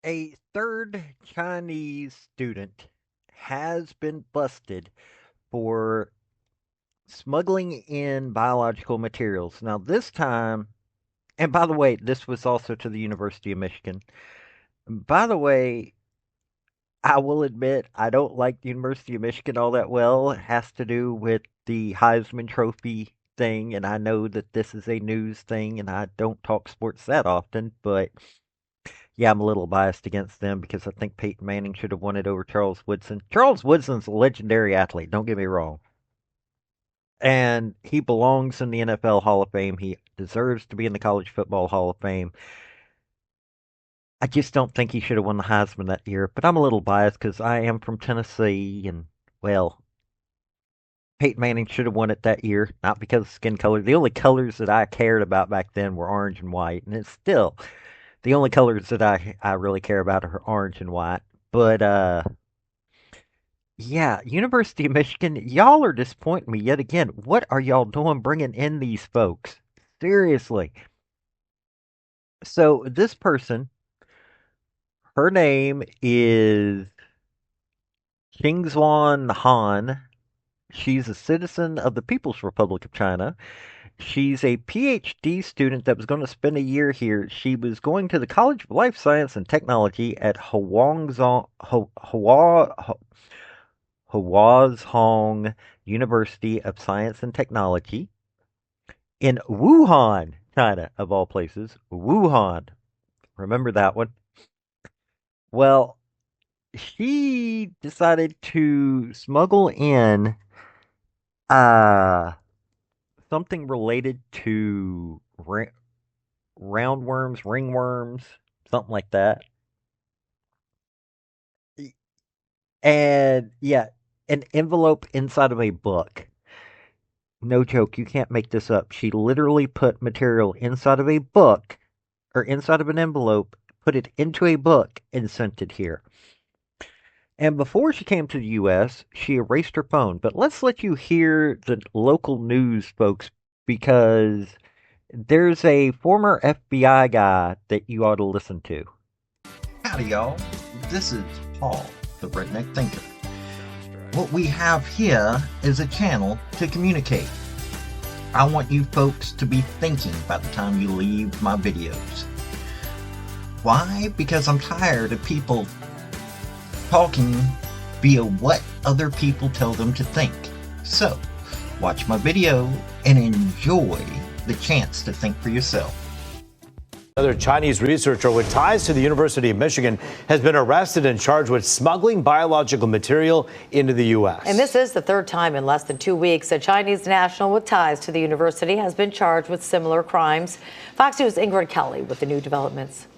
A third Chinese student has been busted for smuggling in biological materials. Now, this time, and by the way, this was also to the University of Michigan. By the way, I will admit I don't like the University of Michigan all that well. It has to do with the Heisman Trophy thing, and I know that this is a news thing, and I don't talk sports that often, but yeah, I'm a little biased against them because I think Peyton Manning should have won it over Charles Woodson. Charles Woodson's a legendary athlete, don't get me wrong. And he belongs in the NFL Hall of Fame. He deserves to be in the College Football Hall of Fame. I just don't think he should have won the Heisman that year, but I'm a little biased because I am from Tennessee, and, well, Peyton Manning should have won it that year, not because of skin color. The only colors that I cared about back then were orange and white, and it's still the only colors that I really care about are orange and white. But yeah, University of Michigan, y'all are disappointing me yet again. What are y'all doing bringing in these folks? Seriously. So this person, her name is Xingzuan Han. She's a citizen of the People's Republic of China. She's a PhD student that was going to spend a year here. She was going to the College of Life Science and Technology at Huazhong University of Science and Technology in Wuhan, China, of all places. Wuhan. Remember that one? Well, she decided to smuggle in uh something related to roundworms, ringworms, something like that. And yeah, an envelope inside of a book. No joke, you can't make this up. She literally put material inside of a book or inside of an envelope, put it into a book, and sent it here. And before she came to the US, she erased her phone. But let's let you hear the local news, folks, because there's a former FBI guy that you ought to listen to. Howdy, y'all. This is Paul, the Redneck Thinker. What we have here is a channel to communicate. I want you folks to be thinking by the time you leave my videos. Why? Because I'm tired of people talking via what other people tell them to think. So, watch my video and enjoy the chance to think for yourself. Another Chinese researcher with ties to the University of Michigan has been arrested and charged with smuggling biological material into the U.S. And this is the third time in less than 2 weeks a Chinese national with ties to the university has been charged with similar crimes. Fox News' Ingrid Kelly with the new developments.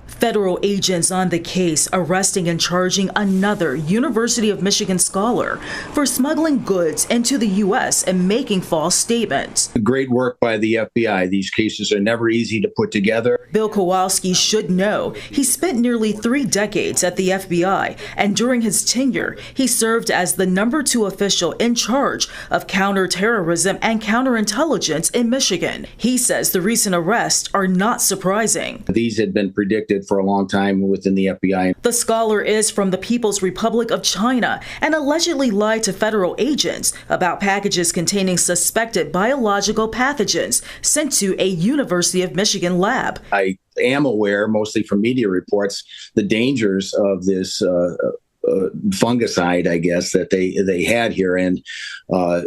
Federal agents on the case arresting and charging another University of Michigan scholar for smuggling goods into the U.S. and making false statements. Great work by the FBI. These cases are never easy to put together. Bill Kowalski should know he spent nearly 3 decades at the FBI, and during his tenure, he served as the #2 official in charge of counterterrorism and counterintelligence in Michigan. He says the recent arrests are not surprising. These had been predicted for a long time within the FBI. The scholar is from the People's Republic of China and allegedly lied to federal agents about packages containing suspected biological pathogens sent to a University of Michigan lab. I am aware, mostly from media reports, the dangers of this fungicide, I guess, that they had here, and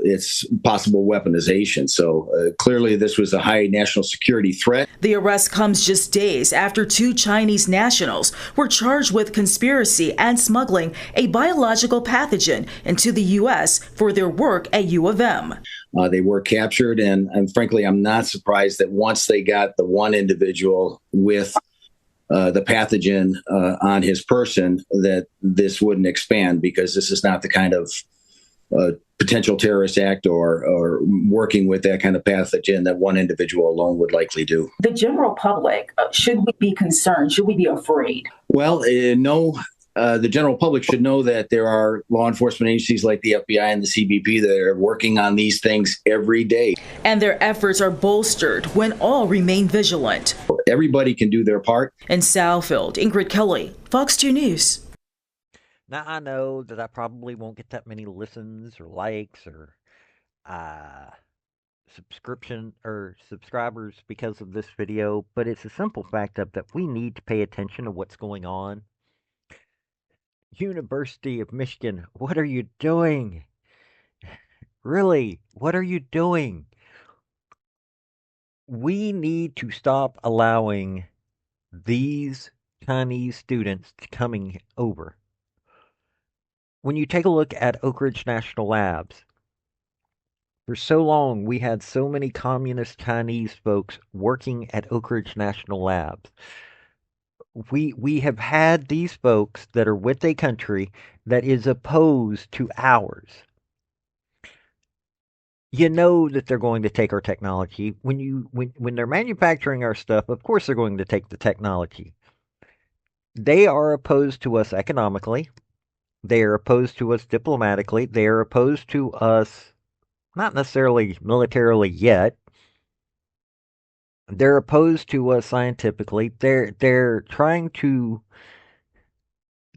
its possible weaponization. So clearly this was a high national security threat. The arrest comes just days after 2 Chinese nationals were charged with conspiracy and smuggling a biological pathogen into the U.S. for their work at U of M. They were captured, and frankly, I'm not surprised that once they got the one individual with the pathogen on his person, that this wouldn't expand, because this is not the kind of potential terrorist act or working with that kind of pathogen that one individual alone would likely do. The general public, should we be concerned? Should we be afraid? Well, no. the general public should know that there are law enforcement agencies like the FBI and the CBP that are working on these things every day. And their efforts are bolstered when all remain vigilant. Everybody can do their part. In Southfield, Ingrid Kelly, Fox 2 News. Now, I know that I probably won't get that many listens or likes or subscription or subscribers because of this video, but it's a simple fact of that we need to pay attention to what's going on. University of Michigan, what are you doing? Really, what are you doing? We need to stop allowing these Chinese students coming over. When you take a look at Oak Ridge National Labs, for so long we had so many communist Chinese folks working at Oak Ridge National Labs. We have had these folks that are with a country that is opposed to ours. You know that they're going to take our technology. When they're manufacturing our stuff, of course they're going to take the technology. They are opposed to us economically. They are opposed to us diplomatically. They are opposed to us, not necessarily militarily yet. They're opposed to us scientifically. They're trying to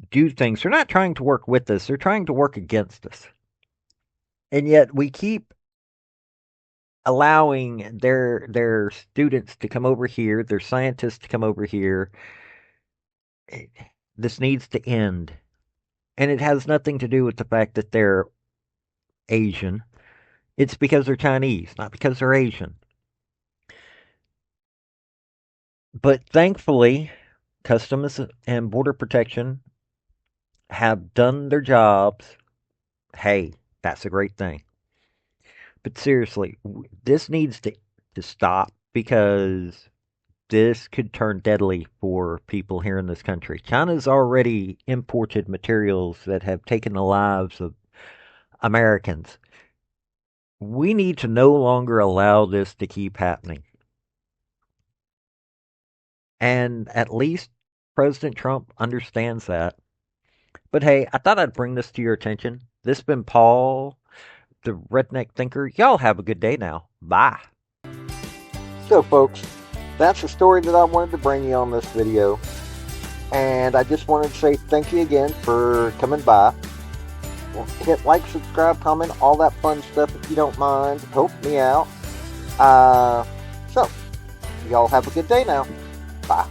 do things. They're not trying to work with us. They're trying to work against us. And yet we keep allowing their students to come over here, their scientists to come over here. This needs to end. And it has nothing to do with the fact that they're Asian. It's because they're Chinese, not because they're Asian. But thankfully, Customs and Border Protection have done their jobs. Hey, that's a great thing. But seriously, this needs to stop because this could turn deadly for people here in this country. China's already imported materials that have taken the lives of Americans. We need to no longer allow this to keep happening. And at least President Trump understands that. But hey, I thought I'd bring this to your attention. This has been Paul, the Redneck Thinker. Y'all have a good day now. Bye. So, folks, that's the story that I wanted to bring you on this video. And I just wanted to say thank you again for coming by. Hit like, subscribe, comment, all that fun stuff if you don't mind. Help me out. So, y'all have a good day now. Bye.